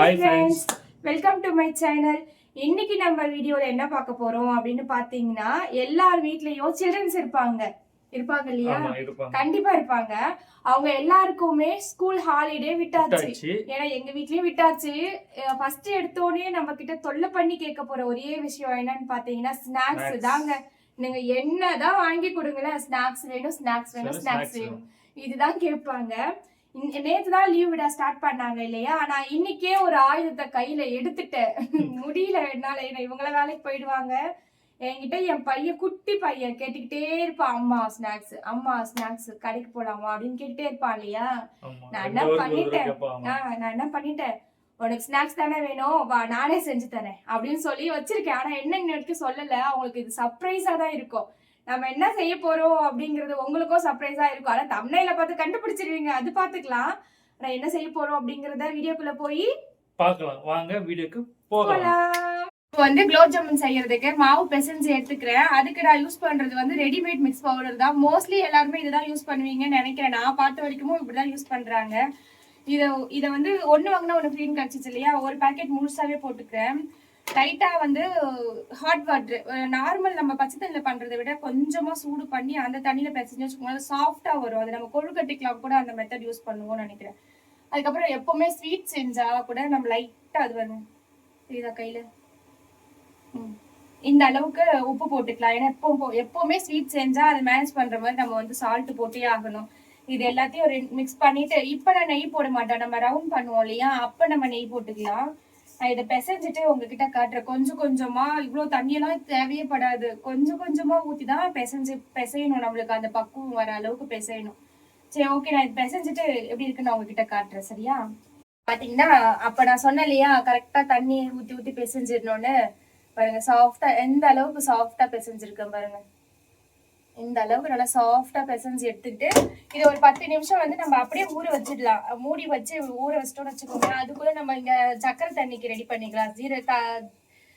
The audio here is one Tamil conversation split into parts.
Hi friends, welcome to my channel. இன்னைக்கு நம்ம வீடியோல என்ன பார்க்க போறோம் அப்படின்னு பாத்தீங்கன்னா, எல்லார் வீட்லயும் சில்ட்ரன்ஸ் இருப்பாங்க இல்லையா? கண்டிப்பா இருப்பாங்க. அவங்க எல்லாருக்குமே ஸ்கூல் ஹாலிடே விட்டாச்சு. ஏன்னா எங்க வீட்லயும் விட்டாச்சு. ஃபர்ஸ்ட் எடுத்தோடனே நம்ம கிட்ட தொல்லை பண்ணி கேட்க போற ஒரே விஷயம் என்னன்னு பாத்தீங்கன்னா ஸ்நாக்ஸ் தாங்க. நீங்க என்னதான் வாங்கி கொடுங்களேன், ஸ்நாக்ஸ் வேணும் இதுதான் கேட்பாங்க. நேத்துதான் லீவ் விட ஸ்டார்ட் பண்ணாங்க இல்லையா? நான் இன்னைக்கே ஒரு ஆயுதத்தை கையில எடுத்துட்டேன். முடியல என்னால. இவங்கள வேலைக்கு போயிடுவாங்க. என்கிட்ட என் பையன், குட்டி பையன் கேட்டுக்கிட்டே இருப்பான், அம்மா ஸ்நாக்ஸ் கடைக்கு போலாமா அப்படின்னு கேட்டுட்டே இருப்பான் இல்லையா? நான் என்ன பண்ணிட்டேன், உனக்கு ஸ்நாக்ஸ் தானே வேணும், வா நானே செஞ்சு தரேன் அப்படின்னு சொல்லி வச்சிருக்கேன். ஆனா என்ன இன்னைக்கு சொல்லல. அவங்களுக்கு இது சர்ப்ரைஸா தான் இருக்கும். நம்ம என்ன செய்ய போறோம் அப்படிங்கறது உங்களுக்கும் சர்ப்ரைஸா இருக்கும். ஆனா தம்ப்நெயில பார்த்து கண்டுபிடிச்சிருவீங்க, அது பாத்துக்கலாம். நான் என்ன செய்ய போறோம் அப்படிங்கறத வீடியோக்குள்ள போய் பார்க்கலாம். வாங்க வீடியோக்கு போகலாம். வந்து குலோப் ஜாமுன் செய்யறதுக்கு மாவு பிசைஞ்சு எடுத்துக்கிறேன். அதுக்கு நான் யூஸ் பண்றது வந்து ரெடிமேட் மிக்ஸ் பவுடர் தான். மோஸ்ட்லி எல்லாருமே இதுதான் யூஸ் பண்ணுவீங்கன்னு நினைக்கிறேன். நான் பார்த்த வரைக்கும் இப்படிதான் யூஸ் பண்றாங்க. இதை வந்து ஒண்ணு வாங்கினா ஒண்ணு ஃப்ரீன்னு கிடைச்சிச்சு இல்லையா? ஒரு பேக்கெட் முழுசாவே போட்டுக்கிறேன். லைட்டா வந்து ஹாட் வாட்டர், நார்மல் நம்ம பச்சை தண்ணியில பண்றதை விட கொஞ்சமா சூடு பண்ணி அந்த தண்ணியில பிசைஞ்சு வச்சுக்கோங்க, சாஃப்டா வரும். அது நம்ம கொழுக்கட்டைக்கெல்லாம் கூட அந்த மெத்தட் யூஸ் பண்ணுவோம்னு நினைக்கிறேன். அதுக்கப்புறம் எப்பவுமே ஸ்வீட் செஞ்சா கூட நம்ம லைட்டா அது வரும் இதா கையில இந்த அளவுக்கு உப்பு போட்டுக்கலாம். ஏன்னா எப்பவுமே ஸ்வீட் செஞ்சா அது மேனேஜ் பண்ற மாதிரி நம்ம வந்து சால்ட் போட்டே ஆகணும். இது எல்லாத்தையும் மிக்ஸ் பண்ணிட்டு, இப்ப நான் நெய் போட மாட்டேன். நம்ம ரவுண்ட் பண்ணுவோம் இல்லையா, அப்ப நம்ம நெய் போட்டுக்கலாம். நான் இதை பிசைஞ்சிட்டு உங்ககிட்ட காட்டுறேன். கொஞ்சம் கொஞ்சமா, இவ்வளவு தண்ணியெல்லாம் தேவையே படாது. கொஞ்சம் கொஞ்சமா ஊத்திதான் பிசையணும். நம்மளுக்கு அந்த பக்குவம் வர அளவுக்கு பிசையணும். சரி, ஓகே. நான் இது பிசைஞ்சிட்டு எப்படி இருக்குன்னு நான் உங்ககிட்ட காட்டுறேன், சரியா? பாத்தீங்கன்னா அப்ப நான் சொன்னேன் இல்லையா, கரெக்டா தண்ணி ஊத்தி பிசைஞ்சிடணும்னு. பாருங்க சாஃப்டா, எந்த அளவுக்கு சாஃப்டா பிசைஞ்சிருக்கேன் பாருங்க. இந்த அளவுக்கு நல்லா சாஃப்டா பிசைஞ்சு எடுத்துக்கிட்டு இதை ஒரு 10 நிமிஷம் வந்து நம்ம அப்படியே ஊற வச்சிடலாம். மூடி வச்சு ஊற வச்சிட்டோம்னு வச்சுக்கோங்க. அதுக்குள்ள நம்ம இங்க சக்கரை தண்ணிக்கு ரெடி பண்ணிக்கலாம்.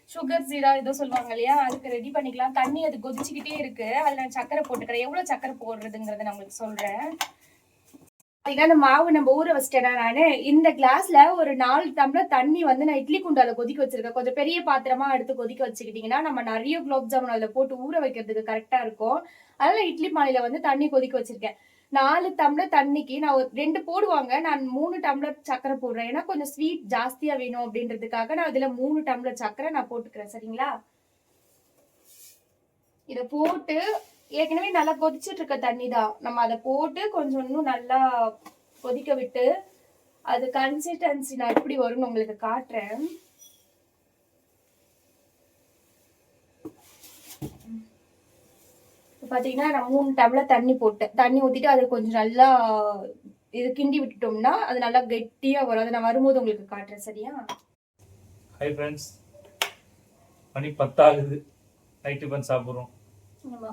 சுகர் ஜீரா ஏதோ சொல்லுவாங்க இல்லையா, அதுக்கு ரெடி பண்ணிக்கலாம். தண்ணி அது கொதிச்சுக்கிட்டே இருக்கு. அதுல நான் சக்கரை போட்டுக்கிறேன். எவ்வளவு சக்கரை போடுறதுங்கிறத நான் உங்களுக்கு சொல்றேன். அந்த மாவு நம்ம ஊற வச்சிட்டேன்னா, நானு இந்த கிளாஸ்ல ஒரு 4 டம்ளர் தண்ணி வந்து நான் இட்லி குண்டால கொதிக்க வச்சிருக்கேன். கொஞ்சம் பெரிய பாத்திரமா எடுத்து கொதிக்க வச்சுக்கிட்டீங்கன்னா நம்ம நிறைய குலோப் ஜாமுன் அதுல போட்டு ஊற வைக்கிறதுக்கு கரெக்டா இருக்கும். அதனால இட்லி பானையில வந்து தண்ணி கொதிக்க வச்சிருக்கேன். 4 டம்ளர் தண்ணிக்கு நான் 2 போடுவாங்க, நான் 3 டம்ளர் சக்கரை போடுறேன். ஏன்னா கொஞ்சம் ஸ்வீட் ஜாஸ்தியா வேணும் அப்படின்றதுக்காக நான் இதுல 3 டம்ளர் சக்கரை நான் போட்டுக்கிறேன், சரிங்களா? இத போட்டு ஏற்கனவே நல்லா கொதிச்சுட்டு இருக்க தண்ணி தான், நம்ம அதை போட்டு கொஞ்சம் இன்னும் நல்லா கொதிக்க விட்டு அது கன்சிஸ்டன்சி நான் எப்படி வரும்னு உங்களுக்கு காட்டுறேன். பாத்தீங்கன்னா நான் 3 டம்ளர் தண்ணி போட்டேன். தண்ணி ஊத்திட்டு அது கொஞ்சம் நல்லா இது கிண்டி விட்டுட்டோம்னா அது நல்லா கெட்டியா வரும். அதை நான் வரும்போது உங்களுக்கு காட்டுறேன், சரியா? ஹாய் ஃப்ரெண்ட்ஸ், மணி 10 ஆகுது. நைட்டு பண்ணி சாப்பிடுறோம். ஆமா,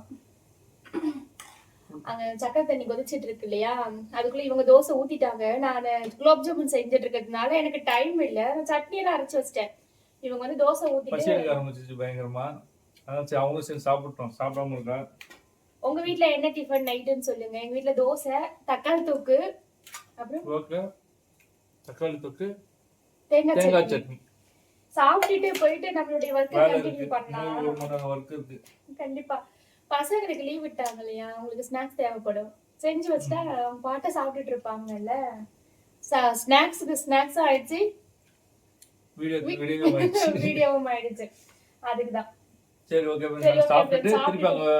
அங்க சக்கரை தண்ணி கொதிச்சிட்டு இருக்கு இல்லையா, அதுக்குள்ள இவங்க தோசை ஊத்திட்டாங்க. நான் குலோப் ஜாமுன் செஞ்சுட்டு இருக்கிறதுனால எனக்கு டைம் இல்ல. சட்னி எல்லாம் அரைச்சு வச்சிட்டேன். இவங்க வந்து தோசை ஊத்திட்டு ஆரம்பிச்சிச்சு பயங்கரமா. அதான் அவங்க சேர்ந்து சாப்பிட்டோம். சாப்பிடாம இருக்கா? உங்க வீட்ல என்ன டிஃபன் நைட்டுன்னு சொல்லுங்க. எங்க வீட்ல தோசை, தக்காளி தொக்கு, அப்புறம் தக்காளி தொக்கு, தேங்காய் சட்னி. சாப்பிட்டுட்டு போயிட்டு நம்மளுடைய வர்க்க கண்டினியூ பண்ணலாம். கண்டிப்பா. பசங்களுக்கு லீவ் விட்டாங்க இல்லையா, அவங்களுக்கு ஸ்நாக்ஸ் தேவைப்படும். செஞ்சு வச்சுட்டா அவங்க பாட்ட சாப்பிட்டுட்டு இருப்பாங்கல்ல. ஸ்நாக்ஸ் ஆயிடுச்சு, வீடியோவும் ஆயிடுச்சு. அதுக்குதான். சரி, ஓகே. சாப்பிட்டுட்டு திருப்பி அங்க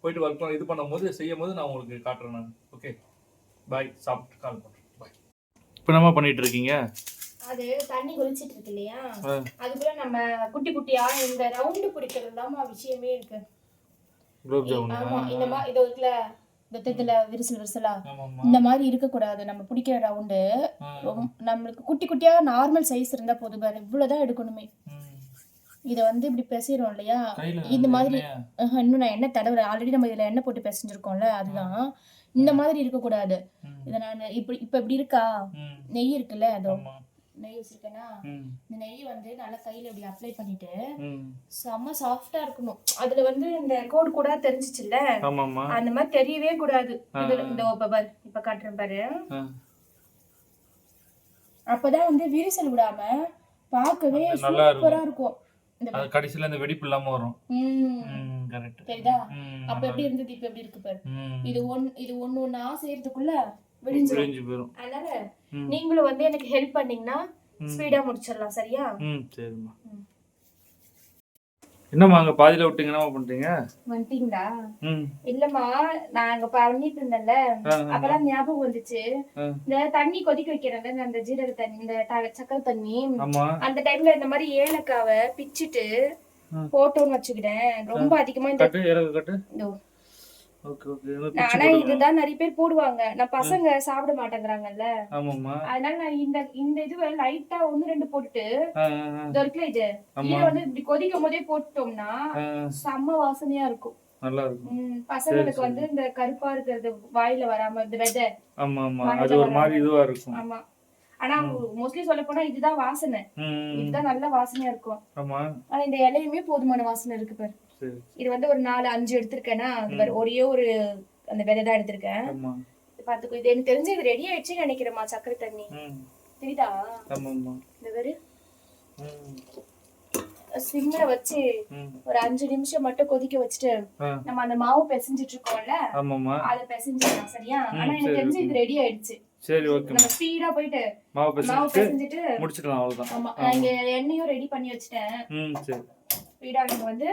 போயிட்டு ஒர்க் பண்ண இது பண்ணும்போது செய்யும்போது நான் உங்களுக்கு காட்டுறேன். நான் ஓகே பாய். சாப்பிட்டு கால் பண்றேன். பாய். இப்போ என்ன பண்ணிட்டு இருக்கீங்க? அது தண்ணி கொதிச்சிட்டு இருக்கு இல்லையா, அதுக்குள்ள நம்ம குட்டி குட்டியா இந்த ரவுண்டு பிடிக்கிறதுதான் விஷயமே இருக்கு. குலோப் ஜாமுன். ஆமா, இந்த மாதிரி இது இருக்குல, வெத்தத்துல விரிசலா இந்த மாதிரி இருக்க கூடாது. நம்ம பிடிக்கிற ரவுண்டு நம்மளுக்கு குட்டி குட்டியா நார்மல் சைஸ் இருந்தா போதும். இவ்வளவுதான் எடுக்கணுமே. இத வந்து இப்படி பிசைறோம் இல்லையா, இந்த மாதிரி. இன்னும் நான் எண்ணெய் தடவை ஆல்ரெடி நம்ம இதுல எண்ணெய் போட்டு பிசைஞ்சிருக்கோம்ல, அதுதான். இந்த மாதிரி இருக்க கூடாது. இத நான் இப்ப இப்படி இருக்கா, நெய் இருக்குல்ல, அதோ நெய் வச்சிருக்கேன்னா, இந்த நெய் வந்து நல்லா கையில இப்படி அப்ளை பண்ணிட்டு செம்ம சாஃப்டா இருக்கணும். அதுல வந்து இந்த கோடு கூட தெரிஞ்சிச்சுல்ல, அந்த மாதிரி தெரியவே கூடாது. இந்த இப்ப காட்டுறேன் பாரு. அப்பதான் வந்து விரிசல் விடாம பார்க்கவே நல்லா சூப்பரா இருக்கும். அது கடைசில அந்த வெடிப்பு இல்லாம வரும். கரெக்ட். தெரியுதா? அப்ப எப்படி இருந்தது இப்ப எப்படி இருக்கு பாரு. இது ஒண்ணா செய்யறதுக்குள்ள விரிஞ்சு போயிடும். அதனால நீங்களும் வந்து எனக்கு ஹெல்ப் பண்ணீங்கன்னா ஸ்பீடா முடிச்சிடலாம். சரியா? சரிம்மா. என்னம்மா அங்க பாதியில விட்டீங்க, என்ன பண்றீங்க? வந்துட்டீங்களா? இல்லம்மா, நான் அங்க பண்ணிட்டு இருந்தேன்ல, அப்பதான் ஞாபகம் வந்துச்சு. இந்த தண்ணி கொதிக்க வைக்கிறேன்ல, அந்த ஜீரக தண்ணி, இந்த சக்கரை தண்ணி, அந்த டைம்ல இந்த மாதிரி ஏலக்காவை பிச்சிட்டு போட்டோன்னு வச்சுக்கிட்டேன். ரொம்ப அதிகமா இந்த ஆனா இதுதான் நிறைய பேர் போடுவாங்க. நான் பசங்க சாப்பிட மாட்டேங்கிறாங்கல்ல, அதனால நான் இந்த இதுவை லைட்டா 1-2 போட்டுட்டு இது வந்து இப்படி கொதிக்கும் போதே போட்டோம்னா செம்ம வாசனையா இருக்கும். நல்லா இருக்கும். பசங்களுக்கு வந்து இந்த கருப்பா இருக்கிறது வாயில வராம இந்த விதை இருக்கும். ஆமா, ஆனா மோஸ்ட்லி சொல்ல போனா இதுதான் வாசனை. இதுதான் நல்ல வாசனையா இருக்கும். ஆனா இந்த இலையுமே போதுமான வாசனை இருக்கு பாரு. இது வந்து ஒரு 4-5 எடுத்திருக்கேன்னா, ஒரே ஒரு அந்த விதை தான் எடுத்திருக்கேன். பாத்துக்கோ. இது எனக்கு தெரிஞ்சு இது ரெடி ஆயிடுச்சுன்னு நினைக்கிறேம்மா. சக்கரை தண்ணி தெரியுதா? இந்த வேறு சிம்ல வச்சு ஒரு 5 நிமிஷம் மட்டும் கொதிக்க வச்சுட்டு நம்ம அந்த மாவு பிசைஞ்சிட்டு இருக்கோம்ல, அத பிசைஞ்சிடலாம். சரியா? ஆனா எனக்கு தெரிஞ்சு இது ரெடி ஆயிடுச்சு. சரி, ஓகே. நம்ம ஸ்பீடா போயிட்டு மாவு பிசைஞ்சிட்டு முடிச்சிடலாம். அவ்வளவுதான். ஆமா, நான் இங்க எண்ணெயும் ரெடி பண்ணி வச்சிட்டேன். சரி, ஸ்பீடா நம்ம வந்து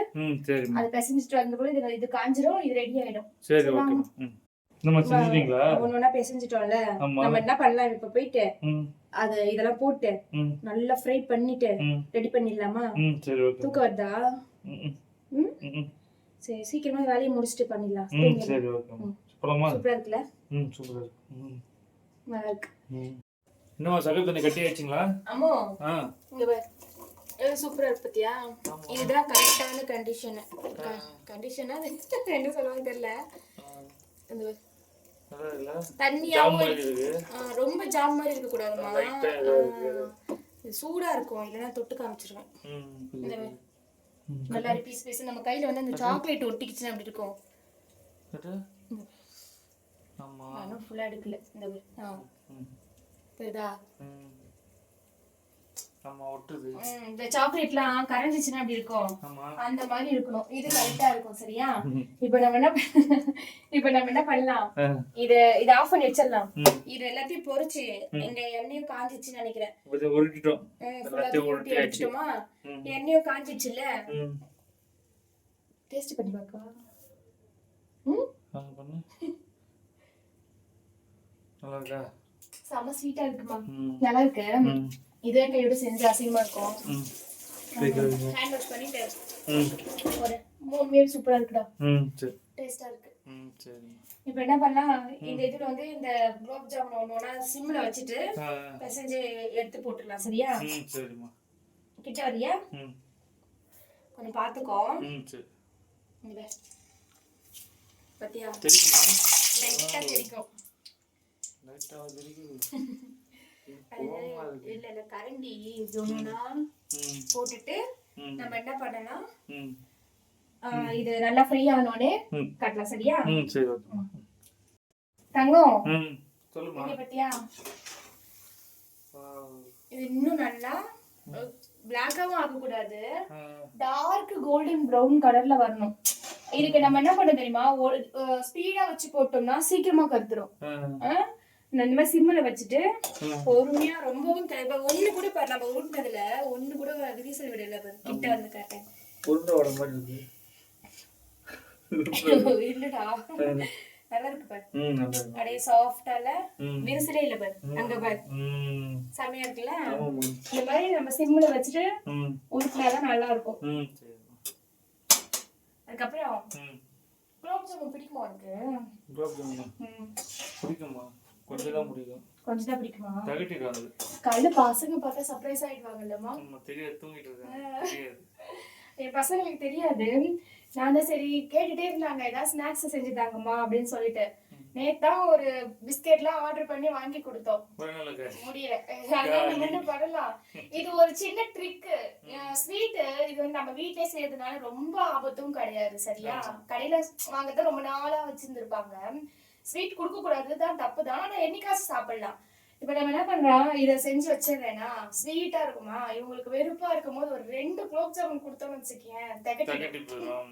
அது பிசைஞ்சிட்டு வந்ததுக்குள்ள இது காஞ்சிரும். இது ரெடி ஆயிடும். சரி, ஓகே. நம்ம செஞ்சிட்டீங்களா? ஒண்ணா பிசைஞ்சிட்டோம்ல, நம்ம என்ன பண்ணலாம் இப்ப போயிட்டு அது இதெல்லாம் போட்டு நல்லா ஃப்ரை பண்ணிட்டு ரெடி பண்ணிடலாமா? சரி, ஓகே. தூக்கம் வருதா? சரி, சீக்கிரமா வேலையை முடிச்சிட்டு பண்ணிடலாம். சரி, ஓகே. போலாமா? சூப்பரா இருக்குல்ல? சூப்பரா இருக்கு. நல்லா இருக்கு. இன்னும் சக்கரை தண்ணி கட்டி ஆயிடுச்சுங்களா? ஆமா. இங்க பாரு, சூப்பரா இருக்கு பாத்தியா? இதுதான் கரெக்டான கண்டிஷன். கண்டிஷனா என்ன சொல்லுவாங்க தெரியல. இந்த தண்ணியாவும் ரொம்ப ஜாம் மாதிரி இருக்க கூடாதுமா. சூடா இருக்கும், இல்லைன்னா தொட்டு காமிச்சிருவேன். நல்லா பீஸ் பீஸ் நம்ம கையில வந்து அந்த சாக்லேட் ஒட்டிக்கிச்சுன்னா அப்படி இருக்கும். நானும் ஃபுல்லா எடுக்கல. இந்த இந்த சாக்லேட்லாம் கரைஞ்சிச்சுன்னா அப்படி இருக்கும். அந்த மாதிரி இருக்கணும். இது கரெக்டா இருக்கும். சரியா? இப்ப நம்ம என்ன பண்ணலாம், இத ஆஃப் பண்ணி வச்சிடலாம். இது எல்லாத்தையும் பொரிச்சு இந்த எண்ணெயும் காஞ்சிச்சுன்னு நினைக்கிறேன். எடுத்துட்டோமா? எண்ணெயும் காஞ்சிச்சுல்ல, டேஸ்ட் பண்ணி பார்க்கவா? செம ஸ்வீட்டா இருக்குமா? நல்லா இருக்கு. இதே கையோட செஞ்சு அசிங்கமா இருக்கும். ஹேண்ட் வாஷ் பண்ணிட்டு ஒரு 3 மினிட் சூப்பரா இருக்குடா. சரி, டேஸ்டா இருக்கு. சரி, இப்போ என்ன பண்ணலாம், இந்த இதுல வந்து இந்த குலோப் ஜாமுன் ஒண்ணா சிம்ல வச்சிட்டு பிசைஞ்சு எடுத்து போட்டுடலாம். சரியா? சரிம்மா. கிட்ட வரியா? கொஞ்சம் பாத்துக்கோ. சரி. இங்க பாத்தியா? தெரியுமா? லைட்டா தெரியும். லைட்டா தெரியும். இல்ல கரண்டி ஒண்ணா போட்டுட்டு நம்ம என்ன பண்ணலாம், இது நல்லா ஃப்ரை ஆனோனே கட்டலாம். சரியா? சரி, ஓகே. தங்கம் சொல்லுமா. இங்க பாத்தியா? இது இன்னும் நல்லா பிளாக்காவும் ஆக கூடாது, டார்க் கோல்டன் பிரவுன் கலர்ல வரணும். இதுக்கு நம்ம என்ன பண்ண தெரியுமா, ஸ்பீடா வச்சு போட்டோம்னா சீக்கிரமா கருத்துரும். இந்த மாதிரி சிம்ல வச்சுட்டு பொறுமையா, ரொம்பவும் ஒண்ணு கூட பாரு, நம்ம உருண்டதுல ஒண்ணு கூட விரிசல் விடல. கிட்ட வந்து காட்டேன். இல்லடா, நல்லா இருக்கு பாரு. அப்படியே சாஃப்டால விரிசலே இல்ல பாரு. அங்க பாரு, செமையா இருக்குல்ல? இந்த மாதிரி நம்ம சிம்ல வச்சுட்டு உருட்டினாதான் நல்லா இருக்கும். அதுக்கப்புறம் குலோப் ஜாமுன் பிடிக்குமா உனக்கு? குலோப் ஜாமுன் பிடிக்குமா? கொஞ்சம் தான் பிடிக்குமா? காலையில பசங்க பார்த்தா சர்ப்ரைஸ் ஆயிடுவாங்கல்லம்மா. என் பசங்களுக்கு தெரியாது. நான் தான் சரி கேட்டுட்டே இருந்தாங்க, ஏதாவது ஸ்நாக்ஸ் செஞ்சுட்டாங்கம்மா அப்படின்னு சொல்லிட்டு. நேத்தான் ஒரு பிஸ்கெட்லாம் ஆர்டர் பண்ணி வாங்கி கொடுத்தோம். முடியல. என்ன பண்ணலாம், இது ஒரு சின்ன ட்ரிக். ஸ்வீட் இது வந்து நம்ம வீட்லயே செய்யறதுனால ரொம்ப ஆபத்தும் கிடையாது. சரியா? கடையில வாங்கறத ரொம்ப நாளா வச்சிருந்திருப்பாங்க. ஸ்வீட் கொடுக்க கூடாதுதான், தப்பு தான். ஆனா என்னைக்காச்சும் சாப்பிடலாம். இப்ப நம்ம என்ன பண்றோம், இத செஞ்சு வச்சிடுறேன்னா ஸ்வீட்டா இருக்குமா, இவங்களுக்கு வெறுப்பா இருக்கும் போது ஒரு 2 குலோப் ஜாமுன் கொடுத்தோம்னு வச்சுக்கேன் திகட்டிடும்.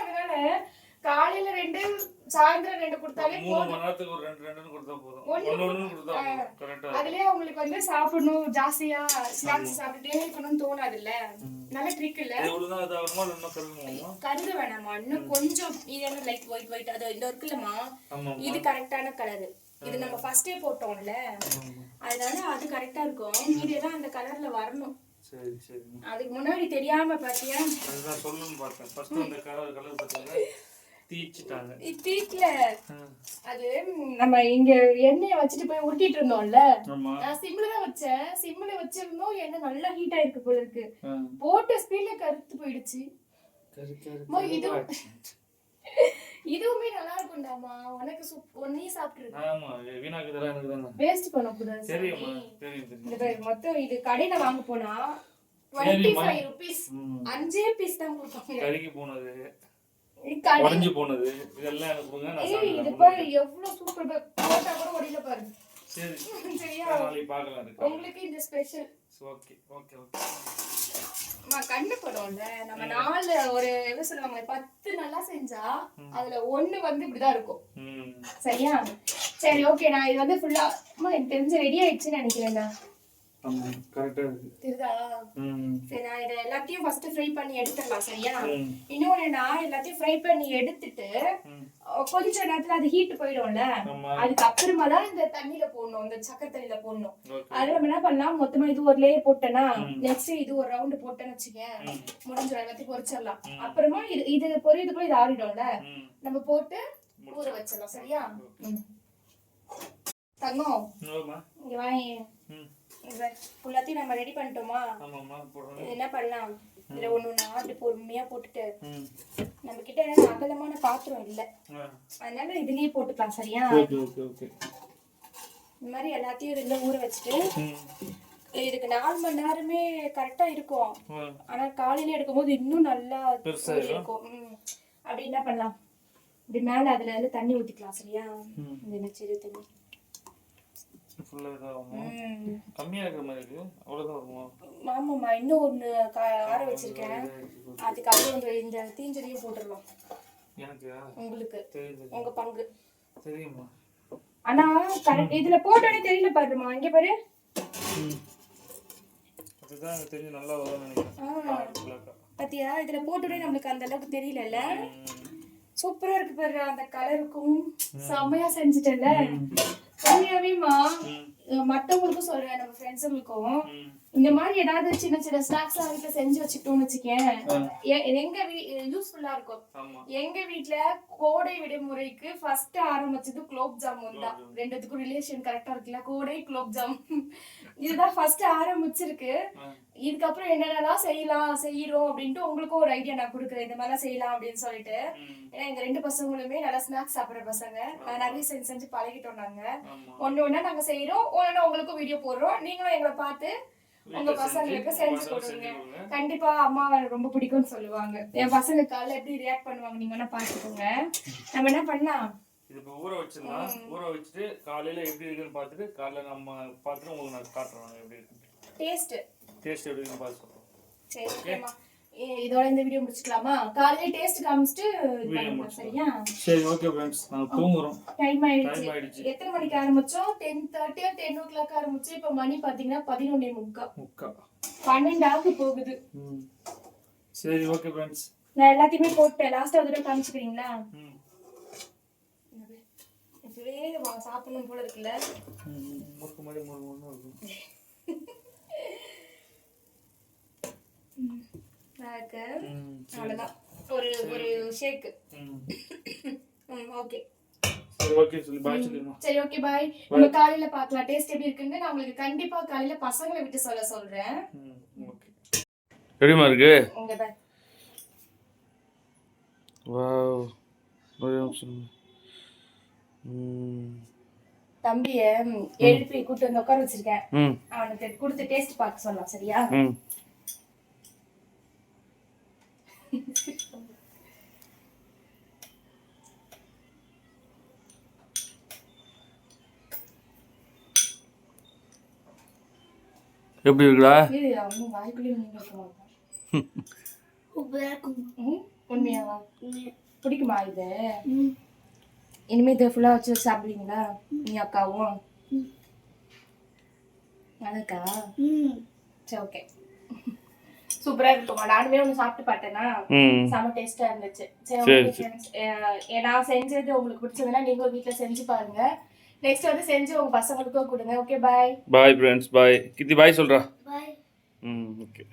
அதனால காலையில 2 சாயந்தரம் 2 கொடுத்தாலே 3 மணி நேரத்துக்கு ஒரு 2 கொடுத்தா போதும். ஒண்ணு கொடுத்தா போதும். கரெக்ட்டா. அதுலயே அவங்களுக்கு வந்து சாப்பிடணும், ஜாஸ்தியா ஸ்நாக்ஸ் சாப்பிட்டுட்டே இருக்கணும்னு தோணாது இல்ல. நல்ல ட்ரிக் இல்ல. இவ்வளவுதான் அது ஆகுமா இல்ல கருகுமா? கருது வேணாமா, இன்னும் கொஞ்சம் இது என்ன லைட் ஒயிட் அது இந்த இருக்குல்லமா, இது கரெக்டான கலர். இது நம்ம ஃபர்ஸ்டே போட்டோம்ல, அதனால அது கரெக்டா இருக்கும். இதெல்லாம் அந்த கலர்ல வரணும். சரி சரி. அதுக்கு முன்னாடி தெரியாம பாத்தியா, அதுதான் சொல்லணும்னு பார்த்தேன். ஃபர்ஸ்ட் அந்த கலர் பார்த்தீங்கன்னா தீச்சிட்டாங்க. தீக்கல. அது நம்ம இங்க எண்ணெயை வச்சுட்டு போய் உருட்டிட்டு இருந்தோம்ல, நான் சிம்ல தான் வச்சேன். சிம்ல வச்சிருந்தோம், எண்ணெய் நல்லா ஹீட் ஆயிருக்கு போல இருக்கு. போட்ட ஸ்பீட்ல கருத்து போயிடுச்சு. இதுவுமே நல்லா இருக்கும்டாமா, உனக்கு ஒன்னே சாப்பிட்டுருக்கு. ஆமா, வீணாக்குதெல்லாம் எனக்கு தான. வேஸ்ட் பண்ண கூடாது. தெரியுமா? தெரியும். இந்த மொத்தம் இது கடையில வாங்க போனா 25 rupees 5 பீஸ் தான் கொடுப்பாங்க. கறிக்கு போனது, உடைஞ்சு போனது, இதெல்லாம் எனக்கு கொடுங்க, நான் சாப்பிடுறேன். இது பாரு எவ்வளவு சூப்பர், போட்டா கூட ஒடில பாரு. சரி சரியா, நாளைக்கு பார்க்கலாம். இருக்கு உங்களுக்கு இந்த ஸ்பெஷல். Okay okay okay. கண்ணு படம்ல நம்ம 4 ஒரு என்ன சொல்லுவாங்க 10 நல்லா செஞ்சா அதுல 1 வந்து இப்படிதான் இருக்கும். சரியா? சரி ஓகே, நான் இது வந்து ஃபுல்லா எனக்கு தெரிஞ்ச ரெடி ஆயிடுச்சுன்னு நினைக்கிறேன்டா. ஆமா கரெக்ட்டா இருக்கு. தெரியுதா? சரி, நான் இத எல்லாத்தையும் ஃபர்ஸ்ட் ஃப்ரை பண்ணி எடுத்துடலாம். சரியா? இன்னொன்னு, நான் எல்லாத்தையும் ஃப்ரை பண்ணி எடுத்துட்டு கொஞ்ச நேரத்துல அது ஹீட் போயிடும்ல, அதுக்கு அப்புறமா தான் இந்த தண்ணியில போடணும், இந்த சக்கரை தண்ணியில போடணும். அதுல நம்ம என்ன பண்ணலாம், மொத்தமா இது ஒரு லேயர் போட்டேன்னா நெக்ஸ்ட் இது ஒரு ரவுண்ட் போட்டேன்னு வச்சுக்கேன், முடிஞ்சிடும். எல்லாத்தையும் பொரிச்சிடலாம். அப்புறமா இது பொரியதுக்குள்ள இது ஆறிடும்ல, நம்ம போட்டு ஊற வச்சிடலாம். சரியா? தங்கம் இங்க வாங்க. எல்லாத்தையும் நம்ம ரெடி பண்ணிட்டோமா? என்ன பண்ணலாம், இதுல ஒண்ணு ஆட்டு பொறுமையா போட்டுட்டு, நம்ம கிட்ட அகலமான பாத்திரம் இல்ல, அதனால இதுலயே போட்டுக்கலாம். சரியா? இந்த மாதிரி எல்லாத்தையும் இதுல ஊற வச்சுட்டு, இதுக்கு 4 மணி நேரமே கரெக்டா இருக்கும். ஆனா காலையில எடுக்கும் போது இன்னும் நல்லா இருக்கும். அப்படி என்ன பண்ணலாம், இப்படி மேல அதுல இருந்து தண்ணி ஊத்திக்கலாம். சரியா? இந்த நெச்சிரு தண்ணி கம்மியா இருக்கிற மாதிரி இருக்கு. அவ்வளவுதான் வருமா? ஆமாமா, இன்னும் ஒண்ணு ஆற வச்சிருக்கேன். அதுக்கப்புறம் இந்த தீஞ்சதையும் போட்டுடலாம். எனக்கு உங்களுக்கு உங்க பங்கு தெரியுமா? ஆனா இதுல போட்டோனே தெரியல பாருமா, இங்க பாரு. அதுதான் எனக்கு தெரிஞ்சு நல்லா வரும்னு நினைக்கிறேன். பாத்தியா, இதுல போட்டோனே நம்மளுக்கு அந்த அளவுக்கு தெரியலல்ல. சூப்பரா இருக்கு பாரு, அந்த கலருக்கும் செமையா செஞ்சுட்டேன்ல. உண்மையாவேமா மத்தவங்களுக்கும் சொல்றேன், நம்ம ஃப்ரெண்ட்ஸுங்களுக்கும் இந்த மாதிரி ஏதாவது சின்ன சின்ன ஸ்நாக்ஸ் வீட்டுல செஞ்சு வச்சுக்கிட்டோம்னு வச்சுக்கேன், எங்க யூஸ்ஃபுல்லா இருக்கும். எங்க வீட்டுல கோடை விடுமுறைக்கு ஃபர்ஸ்ட் ஆரம்பிச்சது குலோப் ஜாமுன் தான். ரெண்டுத்துக்கும் ரிலேஷன் கரெக்டா இருக்குல்ல, கோடை குலோப் ஜாமுன் இதுதான் ஃபர்ஸ்ட் ஆரம்பிச்சிருக்கு. இதுக்கப்புறம் என்னென்னலாம் செய்யறோம் அப்படின்ட்டு உங்களுக்கும் ஒரு ஐடியா நான் கொடுக்குறேன், இந்த மாதிரிலாம் செய்யலாம் அப்படின்னு சொல்லிட்டு. ஏன்னா எங்க 2 பசங்களுமே நல்லா ஸ்நாக்ஸ் சாப்பிடுற பசங்க, நிறைய செஞ்சு பழகிட்டோம். நாங்க ஒண்ணு நாங்க செய்யறோம், ஒண்ணு உங்களுக்கும் வீடியோ போடுறோம். நீங்களும் எங்களை பார்த்து உங்க பசங்களுக்கு செஞ்சு கொடுங்க. கண்டிப்பா அம்மா ரொம்ப பிடிக்கும்னு சொல்லுவாங்க. என் பசங்க காலைல எப்படி ரியாக்ட் பண்ணுவாங்க நீங்க வேணா பாத்துக்கோங்க. நம்ம என்ன பண்ணலாம், இது இப்போ ஊற வச்சிடலாம். ஊற வச்சுட்டு காலையில எப்படி இருக்குன்னு பார்த்துட்டு காலையில நம்ம பார்த்துட்டு உங்களுக்கு நான் காட்டுறோம் எப்படி இருக்கு டேஸ்ட் எப்படி இருக்குன்னு பார்த்து சொல்றோம். சரி ஓகேமா, இதோட இந்த வீடியோ முடிச்சுக்கலாமா? காலையில டேஸ்ட் காமிச்சிட்டு சரியா? சரி ஓகே फ्रेंड्स, நான் தூங்குறோம். டைம் ஆயிடுச்சு. எத்தனை மணிக்கு ஆரம்பிச்சோம்? 10:30 10 o'clock ஆரம்பிச்சு இப்ப மணி பாத்தீங்கன்னா 11:45 12 ஆக போகுது. சரி ஓகே फ्रेंड्स, நான் எல்லாத்தையுமே போட்டேன். லாஸ்ட் ஒரு தடவை காமிச்சுக்கிறீங்களா? இதுவே சாப்பிடணும் போல இருக்குல்ல. முறுக்கு மாதிரி முறுமுறுன்னு இருக்கு. அவ்வளவுதான், ஒரு ஷேக். ஓகே சரி ஓகே சொல்லி பாய் சொல்லுமா. சரி ஓகே பாய். நம்ம காலையில பார்க்கலாம் டேஸ்ட் எப்படி இருக்குன்னு. நான் உங்களுக்கு கண்டிப்பா காலையில பசங்களை விட்டு சொல்றேன். ஓகே ரெடிமா இருக்கு. Okay bye. வாவ் தம்பிய எழுப்பி கூட்டு வந்து உட்கார வச்சிருக்கேன். அவனுக்கு கொடுத்து டேஸ்ட் பார்க்க சொல்லலாம். சரியா? எப்படி இருக்குடா? இது அவங்க வாய்க்குள்ளேயே நீங்க இருக்க மாட்டோம். உண்மையாவா? பிடிக்குமா இது? இனிமே இதை ஃபுல்லாக வச்சு சாப்பிடுவீங்களா நீ அக்காவும்? அதுக்கா சரி ஓகே. சூப்பரா இருக்குமா? நானுமே ஒன்று சாப்பிட்டு பார்த்தேன்னா செம டேஸ்டா இருந்துச்சு. சரி ஓகே ஃப்ரெண்ட்ஸ், நான் செஞ்சது உங்களுக்கு பிடிச்சதுன்னா நீங்களும் வீட்டில் செஞ்சு பாருங்க. நெக்ஸ்ட் வந்து செஞ்சு உங்க பசங்களுக்கும் கொடுங்க. Okay bye. பாய் ஃப்ரெண்ட்ஸ், பாய். கித்தி பாய் சொல்றா. பாய். ஓகே.